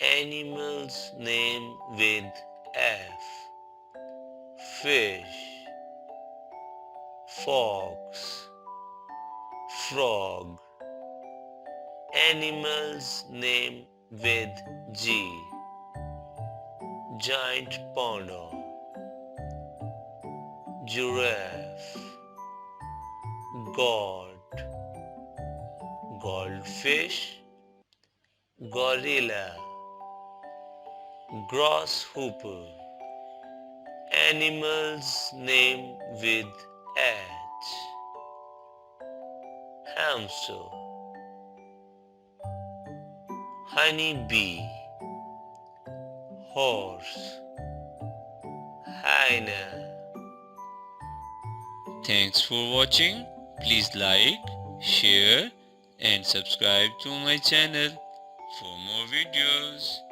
Animals name with F. Fish, fox, frog. Animals name with G. Giant panda, giraffe, goat, goldfish, gorilla, grasshopper. Animals name with H. Hamster, honeybee, horse, hyena. Thanks for watching. Please like, share and subscribe to my channel for more videos.